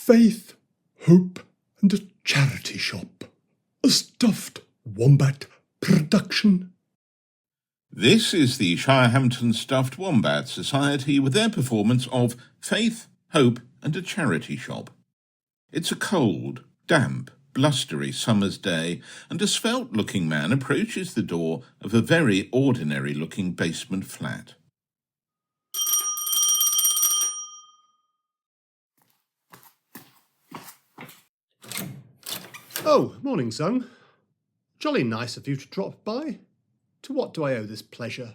Faith, Hope and a Charity Shop. A stuffed wombat production. This is the Shirehampton Stuffed Wombat Society with their performance of Faith, Hope and a Charity Shop. It's a cold, damp, blustery summer's day, and a svelte-looking man approaches the door of a very ordinary-looking basement flat. Oh, morning, Zung. Jolly nice of you to drop by. To what do I owe this pleasure?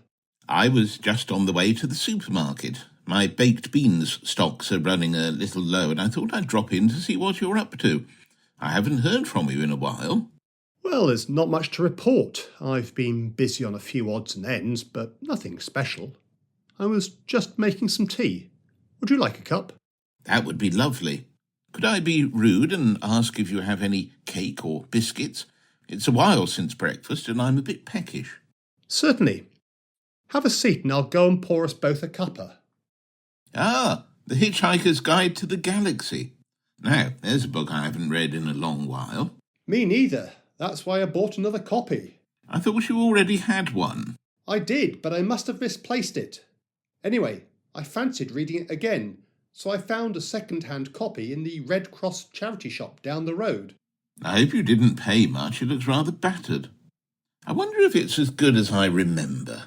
I was just on the way to the supermarket. My baked beans stocks are running a little low, and I thought I'd drop in to see what you're up to. I haven't heard from you in a while. Well, there's not much to report. I've been busy on a few odds and ends, but nothing special. I was just making some tea. Would you like a cup? That would be lovely. Could I be rude and ask if you have any cake or biscuits? It's a while since breakfast, and I'm a bit peckish. Certainly. Have a seat and I'll go and pour us both a cuppa. Ah, The Hitchhiker's Guide to the Galaxy. Now, there's a book I haven't read in a long while. Me neither. That's why I bought another copy. I thought you already had one. I did, but I must have misplaced it. Anyway, I fancied reading it again, so I found a second-hand copy in the Red Cross charity shop down the road. I hope you didn't pay much. It looks rather battered. I wonder if it's as good as I remember.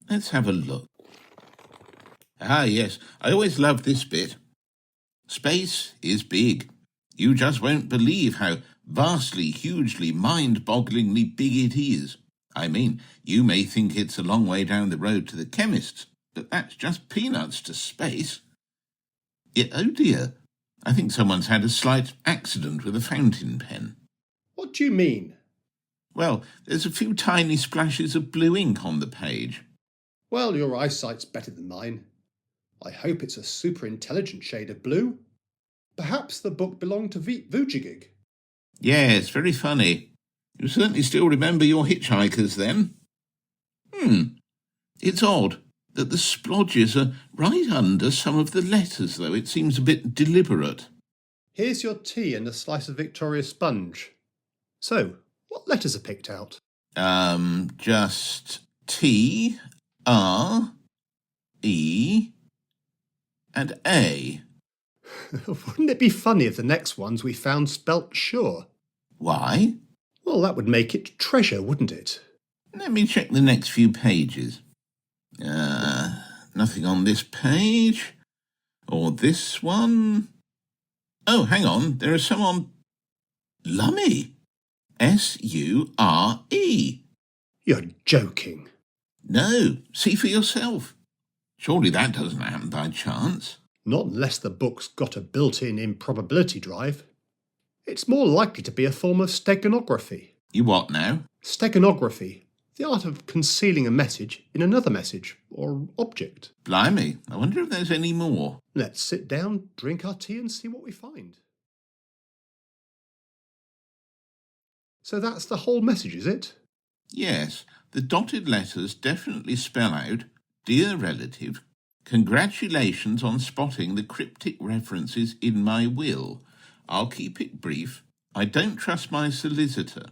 Let's have a look. Ah, yes, I always loved this bit. Space is big. You just won't believe how vastly, hugely, mind-bogglingly big it is. I mean, you may think it's a long way down the road to the chemist's, but that's just peanuts to space. Oh dear, I think someone's had a slight accident with a fountain pen. What do you mean? Well, there's a few tiny splashes of blue ink on the page. Well, your eyesight's better than mine. I hope it's a super intelligent shade of blue. Perhaps the book belonged to Vujigig. Yes, very funny. You certainly still remember your hitchhikers then. It's odd that the splodges are right under some of the letters, though. It seems a bit deliberate. Here's your tea and a slice of Victoria sponge. So, what letters are picked out? Just T, R, E, and A. Wouldn't it be funny if the next ones we found spelt sure? Why? Well, that would make it treasure, wouldn't it? Let me check the next few pages. Nothing on this page. Or this one. Oh, hang on. There are some on Lummy. S-U-R-E. You're joking. No, see for yourself. Surely that doesn't happen by chance. Not unless the book's got a built-in improbability drive. It's more likely to be a form of steganography. You what now? Steganography. The art of concealing a message in another message or object. Blimey, I wonder if there's any more. Let's sit down, drink our tea and see what we find. So that's the whole message, is it? Yes, the dotted letters definitely spell out, Dear Relative, congratulations on spotting the cryptic references in my will. I'll keep it brief. I don't trust my solicitor.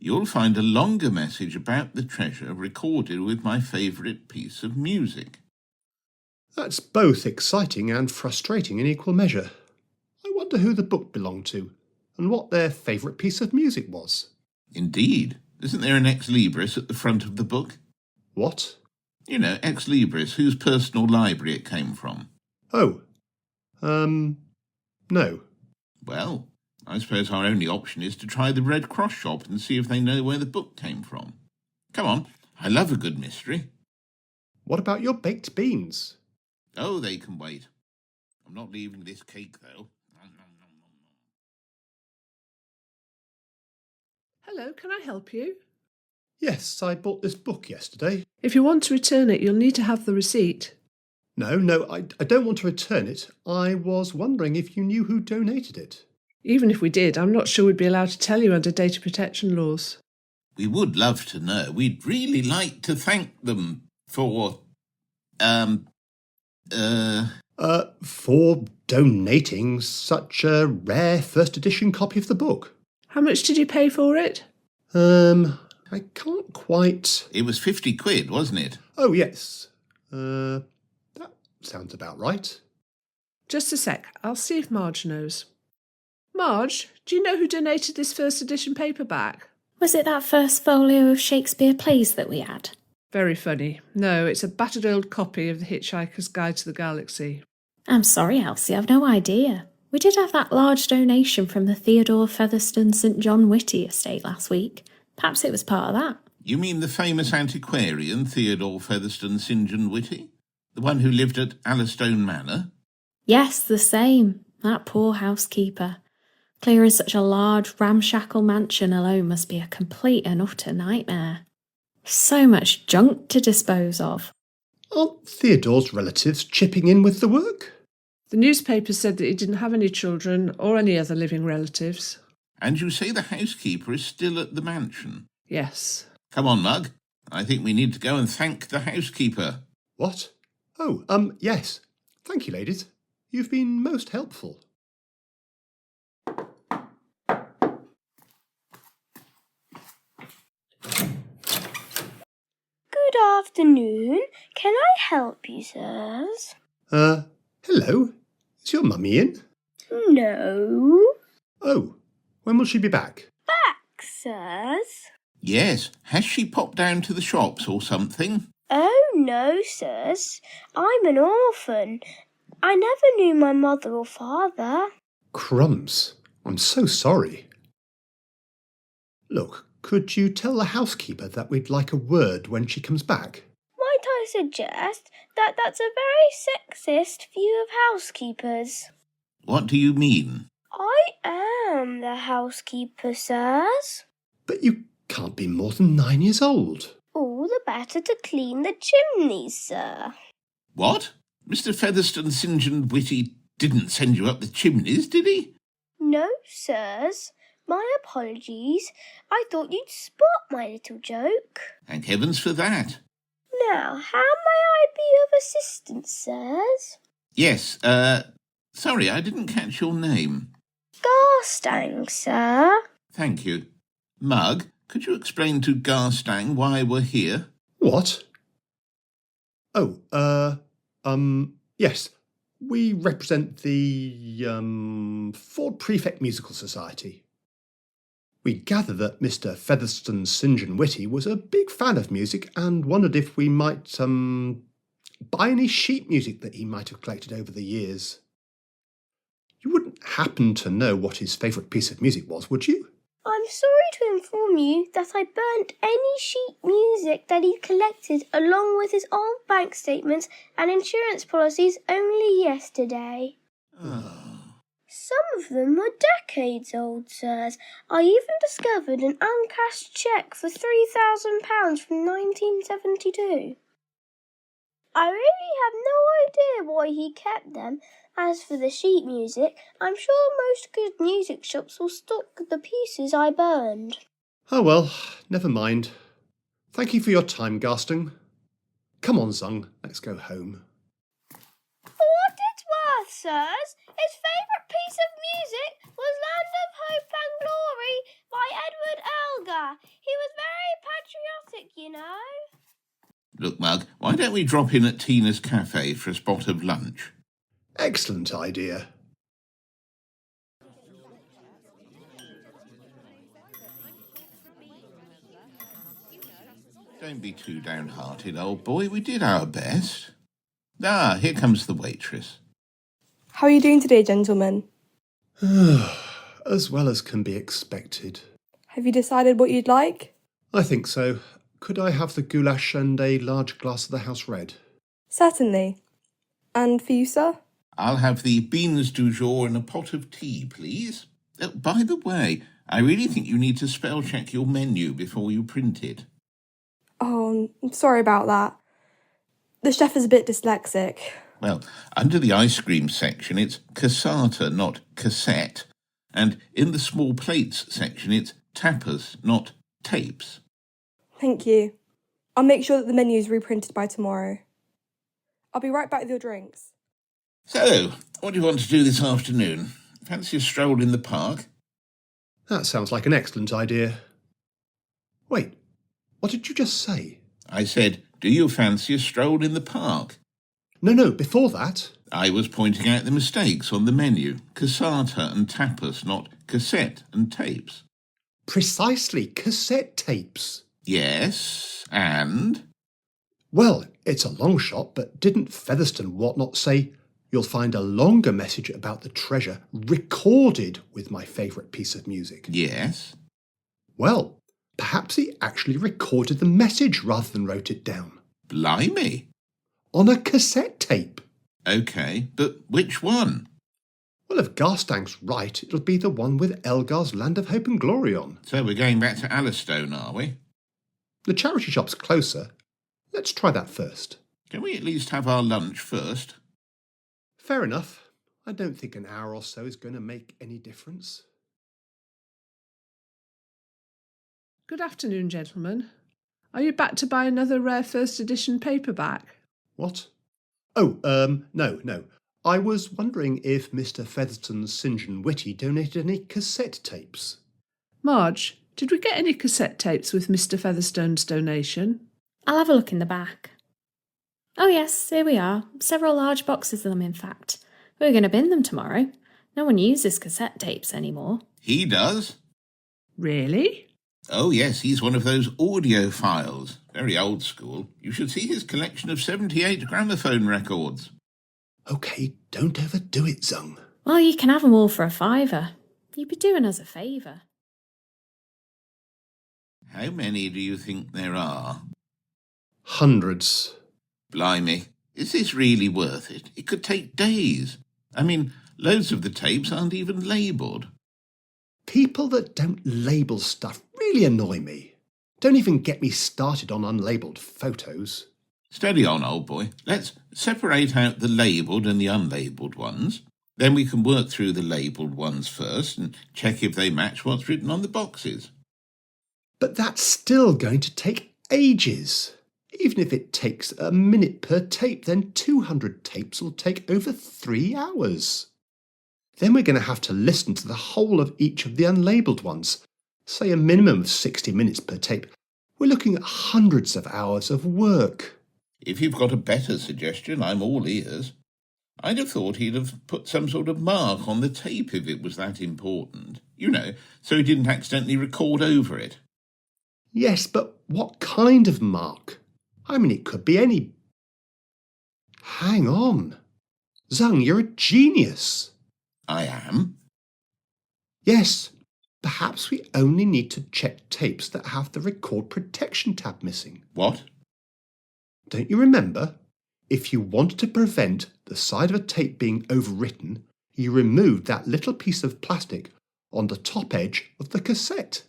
You'll find a longer message about the treasure recorded with my favourite piece of music. That's both exciting and frustrating in equal measure. I wonder who the book belonged to and what their favourite piece of music was. Indeed. Isn't there an ex libris at the front of the book? What? You know, ex libris, whose personal library it came from. Oh. No. Well, I suppose our only option is to try the Red Cross shop and see if they know where the book came from. Come on, I love a good mystery. What about your baked beans? Oh, they can wait. I'm not leaving this cake, though. Hello, can I help you? Yes, I bought this book yesterday. If you want to return it, you'll need to have the receipt. No, I don't want to return it. I was wondering if you knew who donated it. Even if we did, I'm not sure we'd be allowed to tell you under data protection laws. We would love to know. We'd really like to thank them for, For donating such a rare first edition copy of the book. How much did you pay for it? I can't quite... It was 50 quid, wasn't it? Oh, yes. That sounds about right. Just a sec. I'll see if Marge knows. Marge, do you know who donated this first edition paperback? Was it that first folio of Shakespeare plays that we had? Very funny. No, it's a battered old copy of The Hitchhiker's Guide to the Galaxy. I'm sorry, Elsie, I've no idea. We did have that large donation from the Theodore Featherstone St John Whitty estate last week. Perhaps it was part of that. You mean the famous antiquarian Theodore Featherstone St John Whitty? The one who lived at Allestone Manor? Yes, the same. That poor housekeeper. Clearing such a large, ramshackle mansion alone must be a complete and utter nightmare. So much junk to dispose of. Aren't Theodore's relatives chipping in with the work? The newspaper said that he didn't have any children or any other living relatives. And you say the housekeeper is still at the mansion? Yes. Come on, Mug. I think we need to go and thank the housekeeper. What? Oh, yes. Thank you, ladies. You've been most helpful. Good afternoon. Can I help you, sirs? Hello. Is your mummy in? No. Oh, when will she be back? Back, sirs? Yes. Has she popped down to the shops or something? Oh, no, sirs. I'm an orphan. I never knew my mother or father. Crumbs. I'm so sorry. Look, could you tell the housekeeper that we'd like a word when she comes back? Might I suggest that that's a very sexist view of housekeepers? What do you mean? I am the housekeeper, sirs. But you can't be more than 9 years old. All the better to clean the chimneys, sir. What? Mr. Featherstone St John Whitty didn't send you up the chimneys, did he? No, sirs. My apologies. I thought you'd spot my little joke. Thank heavens for that. Now, how may I be of assistance, sirs? Yes, sorry, I didn't catch your name. Garstang, sir. Thank you. Mug, could you explain to Garstang why we're here? What? Oh, yes. We represent the, Ford Prefect Musical Society. We gather that Mr. Featherstone St John Whitty was a big fan of music and wondered if we might, buy any sheet music that he might have collected over the years. You wouldn't happen to know what his favourite piece of music was, would you? I'm sorry to inform you that I burnt any sheet music that he collected along with his old bank statements and insurance policies only yesterday. Some of them were decades old, sirs. I even discovered an uncashed cheque for £3,000 from 1972. I really have no idea why he kept them. As for the sheet music, I'm sure most good music shops will stock the pieces I burned. Oh well, never mind. Thank you for your time, Garsting. Come on, Zung, let's go home. For what it's worth, sirs, his favourite piece of music was Land of Hope and Glory by Edward Elgar. He was very patriotic, you know. Look, Mug, why don't we drop in at Tina's cafe for a spot of lunch? Excellent idea. Don't be too downhearted, old boy. We did our best. Ah, here comes the waitress. How are you doing today, gentlemen? As well as can be expected. Have you decided what you'd like? I think so. Could I have the goulash and a large glass of the house red? Certainly. And for you, sir? I'll have the beans du jour and a pot of tea, please. By the way, I really think you need to spell check your menu before you print it. Oh, I'm sorry about that. The chef is a bit dyslexic. Well, under the ice cream section, it's cassata, not cassette. And in the small plates section, it's tapas, not tapes. Thank you. I'll make sure that the menu is reprinted by tomorrow. I'll be right back with your drinks. So, what do you want to do this afternoon? Fancy a stroll in the park? That sounds like an excellent idea. Wait, what did you just say? I said, do you fancy a stroll in the park? No, before that. I was pointing out the mistakes on the menu. Cassata and tapas, not cassette and tapes. Precisely, cassette tapes. Yes, and? Well, it's a long shot, but didn't Featherstone whatnot say, you'll find a longer message about the treasure recorded with my favourite piece of music? Yes. Well, perhaps he actually recorded the message rather than wrote it down. Blimey. On a cassette tape. OK, but which one? Well, if Garstang's right, it'll be the one with Elgar's Land of Hope and Glory on. So we're going back to Alistone, are we? The charity shop's closer. Let's try that first. Can we at least have our lunch first? Fair enough. I don't think an hour or so is going to make any difference. Good afternoon, gentlemen. Are you back to buy another rare first edition paperback? What? Oh, no. I was wondering if Mr. Featherstone's St. John Whitty donated any cassette tapes. Marge, did we get any cassette tapes with Mr. Featherstone's donation? I'll have a look in the back. Oh yes, here we are. Several large boxes of them, in fact. We're going to bin them tomorrow. No one uses cassette tapes anymore. He does. Really? Oh, yes, he's one of those audiophiles. Very old school. You should see his collection of 78 gramophone records. OK, don't overdo it, Zung. Well, you can have them all for £5. You'd be doing us a favour. How many do you think there are? Hundreds. Blimey, is this really worth it? It could take days. I mean, loads of the tapes aren't even labelled. People that don't label stuff really annoy me. Don't even get me started on unlabelled photos. Steady on, old boy. Let's separate out the labelled and the unlabelled ones. Then we can work through the labelled ones first and check if they match what's written on the boxes. But that's still going to take ages. Even if it takes a minute per tape, then 200 tapes will take over 3 hours. Then we're going to have to listen to the whole of each of the unlabelled ones. Say a minimum of 60 minutes per tape. We're looking at hundreds of hours of work. If you've got a better suggestion, I'm all ears. I'd have thought he'd have put some sort of mark on the tape if it was that important. You know, so he didn't accidentally record over it. Yes, but what kind of mark? I mean, it could be any... Hang on. Zung, you're a genius. I am? Yes, perhaps we only need to check tapes that have the record protection tab missing. What? Don't you remember? If you wanted to prevent the side of a tape being overwritten, you removed that little piece of plastic on the top edge of the cassette.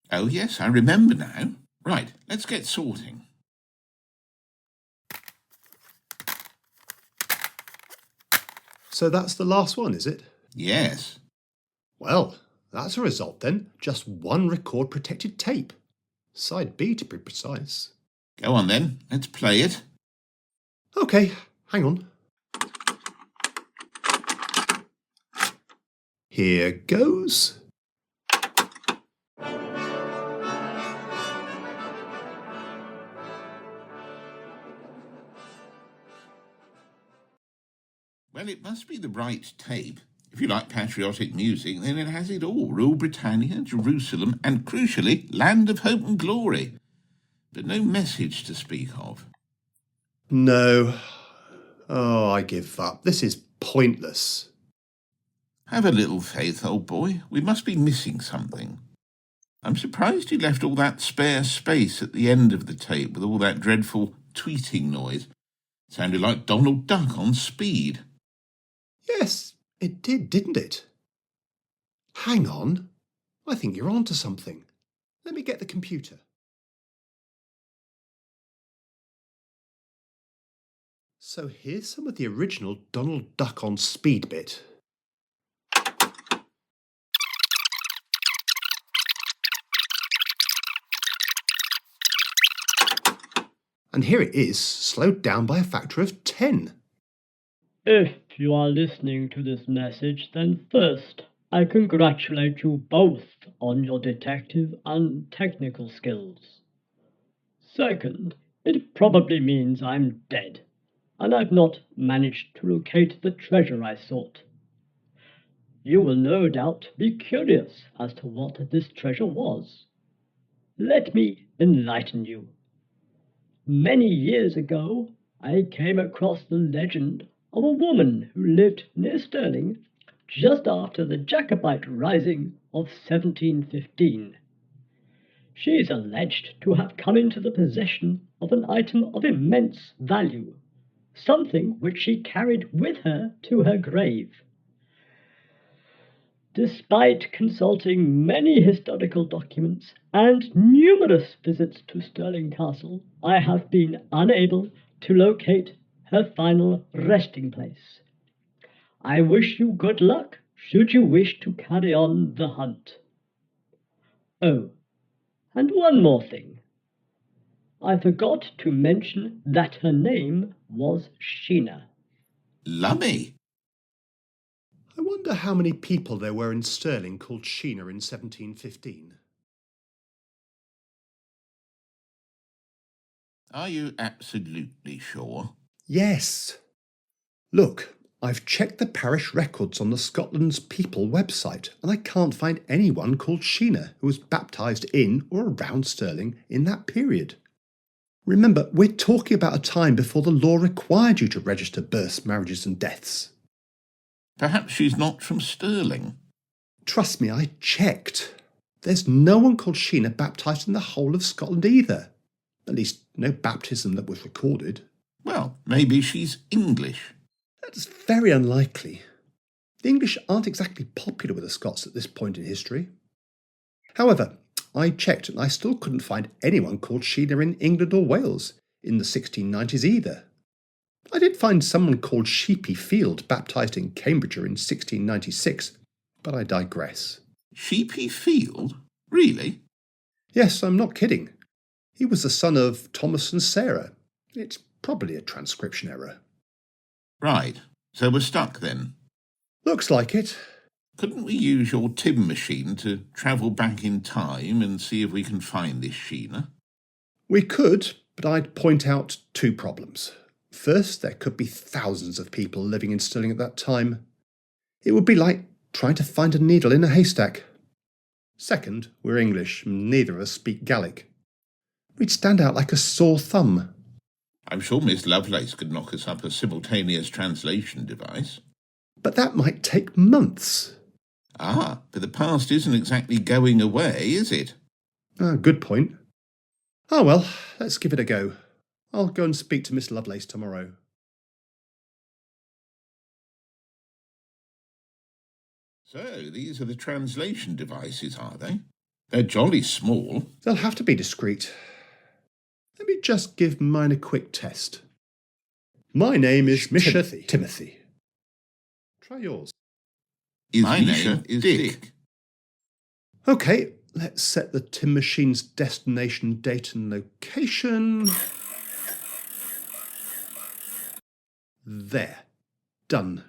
Oh, yes, I remember now. Right, let's get sorting. So that's the last one, is it? Yes. Well, that's a result then. Just one record-protected tape. Side B, to be precise. Go on then, let's play it. OK, hang on. Here goes. Well, it must be the right tape. If you like patriotic music, then it has it all. Rule Britannia, Jerusalem, and crucially, Land of Hope and Glory. But no message to speak of. No. Oh, I give up. This is pointless. Have a little faith, old boy. We must be missing something. I'm surprised you left all that spare space at the end of the tape with all that dreadful tweeting noise. Sounded like Donald Duck on speed. Yes, it did, didn't it? Hang on. I think you're onto something. Let me get the computer. So here's some of the original Donald Duck on speed bit. And here it is, slowed down by a factor of 10. If If you are listening to this message, then first, I congratulate you both on your detective and technical skills. Second, it probably means I'm dead, and I've not managed to locate the treasure I sought. You will no doubt be curious as to what this treasure was. Let me enlighten you. Many years ago, I came across the legend of a woman who lived near Stirling just after the Jacobite Rising of 1715. She is alleged to have come into the possession of an item of immense value, something which she carried with her to her grave. Despite consulting many historical documents and numerous visits to Stirling Castle, I have been unable to locate her final resting place. I wish you good luck should you wish to carry on the hunt. Oh, and one more thing. I forgot to mention that her name was Sheena. Lummy. I wonder how many people there were in Stirling called Sheena in 1715. Are you absolutely sure? Yes. Look, I've checked the parish records on the Scotland's People website, and I can't find anyone called Sheena who was baptised in or around Stirling in that period. Remember, we're talking about a time before the law required you to register births, marriages and deaths. Perhaps she's not from Stirling. Trust me, I checked. There's no one called Sheena baptised in the whole of Scotland either. At least, no baptism that was recorded. Well, maybe she's English. That's very unlikely. The English aren't exactly popular with the Scots at this point in history. However, I checked and I still couldn't find anyone called Sheena in England or Wales in the 1690s either. I did find someone called Sheepy Field baptised in Cambridgeshire in 1696, but I digress. Sheepy Field? Really? Yes, I'm not kidding. He was the son of Thomas and Sarah. It's probably a transcription error. Right, so we're stuck then. Looks like it. Couldn't we use your Tim machine to travel back in time and see if we can find this Sheena? We could, but I'd point out two problems. First, there could be thousands of people living in Stirling at that time. It would be like trying to find a needle in a haystack. Second, we're English, and neither of us speak Gaelic. We'd stand out like a sore thumb. I'm sure Miss Lovelace could knock us up a simultaneous translation device. But that might take months. Ah, but the past isn't exactly going away, is it? Good point. Oh well, let's give it a go. I'll go and speak to Miss Lovelace tomorrow. So, these are the translation devices, are they? They're jolly small. They'll have to be discreet. Let me just give mine a quick test. My name is Mr. Timothy. Try yours. My name is Dick. OK, let's set the Tim machine's destination, date and location. There. Done.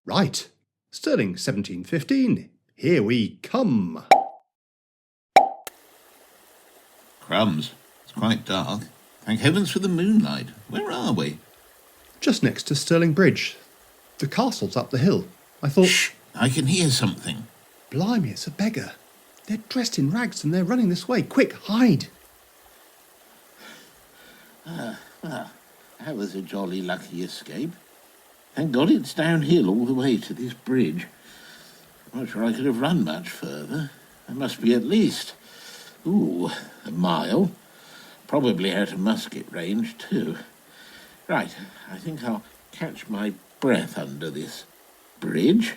Right. Stirling 1715. Here we come. Crumbs. It's quite dark. Thank heavens for the moonlight. Where are we? Just next to Stirling Bridge. The castle's up the hill. I thought... Shh! I can hear something. Blimey, it's a beggar. They're dressed in rags and they're running this way. Quick, hide! That was a jolly lucky escape. Thank God it's downhill all the way to this bridge. I'm not sure I could have run much further. There must be at least, a mile. Probably out of musket range, too. Right, I think I'll catch my breath under this bridge.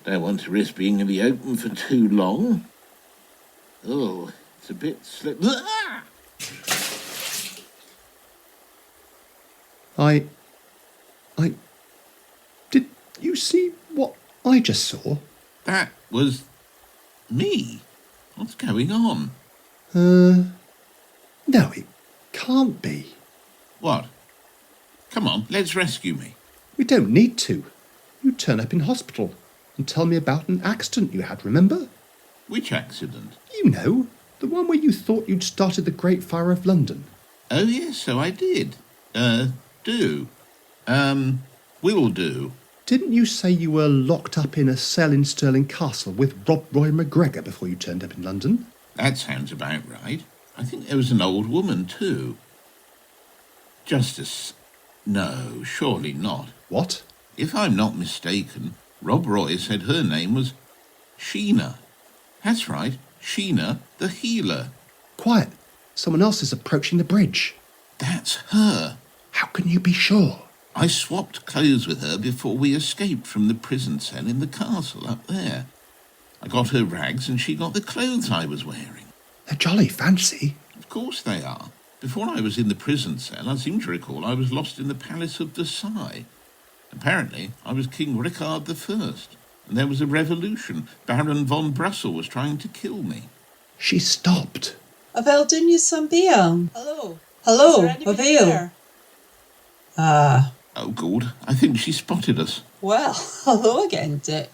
Don't want to risk being in the open for too long. Oh, it's a bit slip. Ah! Did you see what I just saw? That was me. What's going on? No, it can't be. What? Come on, let's rescue me. We don't need to. You turn up in hospital and tell me about an accident you had, remember? Which accident? You know, the one where you thought you'd started the Great Fire of London. Oh, yes, so I did. Do. Will do. Didn't you say you were locked up in a cell in Stirling Castle with Rob Roy McGregor before you turned up in London? That sounds about right. I think there was an old woman, too. Justice. No, surely not. What? If I'm not mistaken, Rob Roy said her name was Sheena. That's right, Sheena the healer. Quiet. Someone else is approaching the bridge. That's her. How can you be sure? I swapped clothes with her before we escaped from the prison cell in the castle up there. I got her rags and she got the clothes I was wearing. They're jolly fancy. Of course they are. Before I was in the prison cell, I seem to recall I was lost in the palace of Versailles. Apparently, I was King Richard I, and there was a revolution. Baron von Brussel was trying to kill me. She stopped. Avel dyn some beam. Hello. Hello, Is there anybody Avel. there? Oh, good. I think she spotted us. Well, hello again, Dick.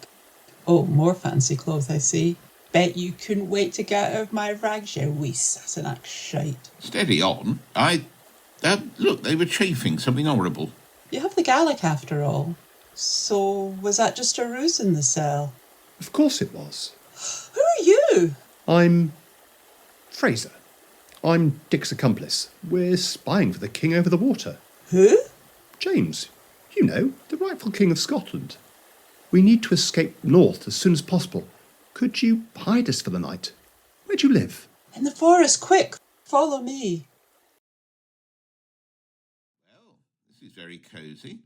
Oh, more fancy clothes, I see. Bet you couldn't wait to get out of my rags, you wee Sassenach shite. Steady on. Look, they were chafing something horrible. You have the Gallic after all. So, was that just a ruse in the cell? Of course it was. Who are you? I'm Fraser. I'm Dick's accomplice. We're spying for the king over the water. Who? James, you know, the rightful king of Scotland. We need to escape north as soon as possible. Could you hide us for the night? Where do you live? In the forest, quick. Follow me. Well, this is very cosy.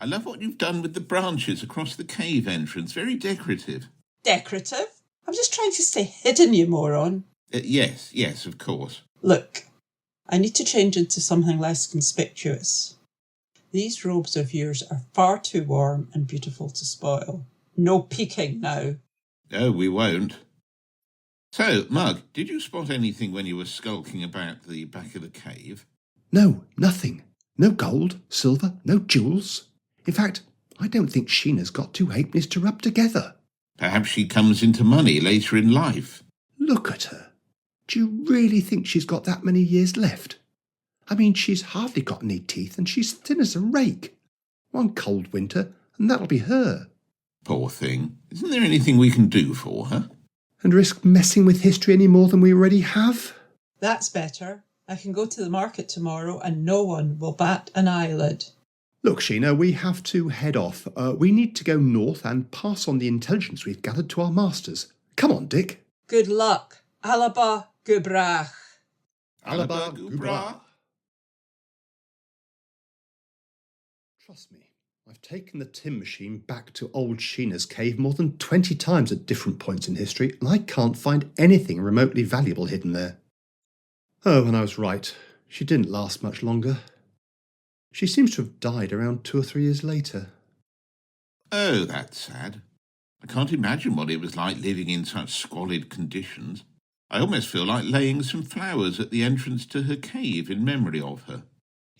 I love what you've done with the branches across the cave entrance. Very decorative. Decorative? I'm just trying to stay hidden, you moron. Yes, of course. Look, I need to change into something less conspicuous. These robes of yours are far too warm and beautiful to spoil. No peeking now. Oh, we won't. So, Mugg, did you spot anything when you were skulking about the back of the cave? No, nothing. No gold, silver, no jewels. In fact, I don't think Sheena's got two halfpennies to rub together. Perhaps she comes into money later in life. Look at her. Do you really think she's got that many years left? I mean, she's hardly got any teeth and she's thin as a rake. One cold winter and that'll be her. Poor thing. Isn't there anything we can do for her? And risk messing with history any more than we already have? That's better. I can go to the market tomorrow and no one will bat an eyelid. Look, Sheena, we have to head off. We need to go north and pass on the intelligence we've gathered to our masters. Come on, Dick. Good luck. Alaba Gubrach. Alaba Gubra. Trust me, I've taken the tin machine back to old Sheena's cave more than 20 times at different points in history, and I can't find anything remotely valuable hidden there. Oh, and I was right. She didn't last much longer. She seems to have died around 2 or 3 years later. Oh, that's sad. I can't imagine what it was like living in such squalid conditions. I almost feel like laying some flowers at the entrance to her cave in memory of her.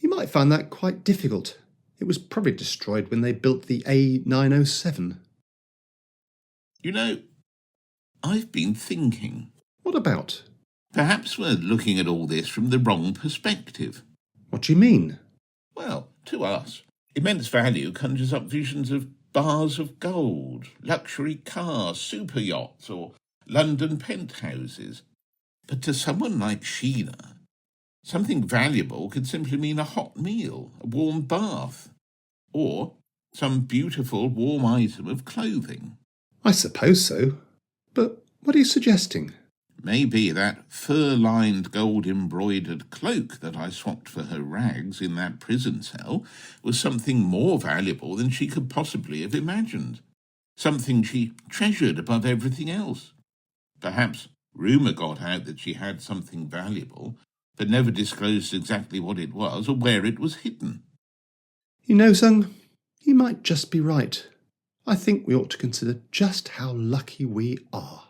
You might find that quite difficult. It was probably destroyed when they built the A907. You know, I've been thinking. What about? Perhaps we're looking at all this from the wrong perspective. What do you mean? Well, to us, immense value conjures up visions of bars of gold, luxury cars, super yachts, or London penthouses. But to someone like Sheena, something valuable could simply mean a hot meal, a warm bath, or some beautiful warm item of clothing. I suppose so. But what are you suggesting? Maybe that fur-lined gold-embroidered cloak that I swapped for her rags in that prison cell was something more valuable than she could possibly have imagined. Something she treasured above everything else. Perhaps rumour got out that she had something valuable, but never disclosed exactly what it was or where it was hidden. You know, Zung, you might just be right. I think we ought to consider just how lucky we are.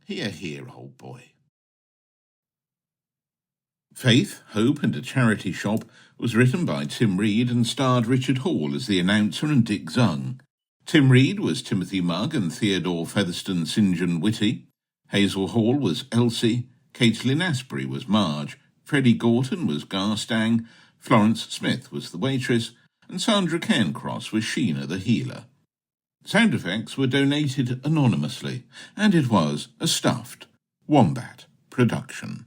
Hear, hear, old boy. Faith, Hope and a Charity Shop was written by Tim Reed and starred Richard Hall as the announcer and Dick Zung. Tim Reed was Timothy Mugg and Theodore Featherstone St. John Whitty. Hazel Hall was Elsie. Caitlin Asprey was Marge. Freddie Gorton was Garstang. Florence Smith was the waitress. And Sandra Cairncross was Sheena the healer. Sound effects were donated anonymously, and it was a stuffed wombat production.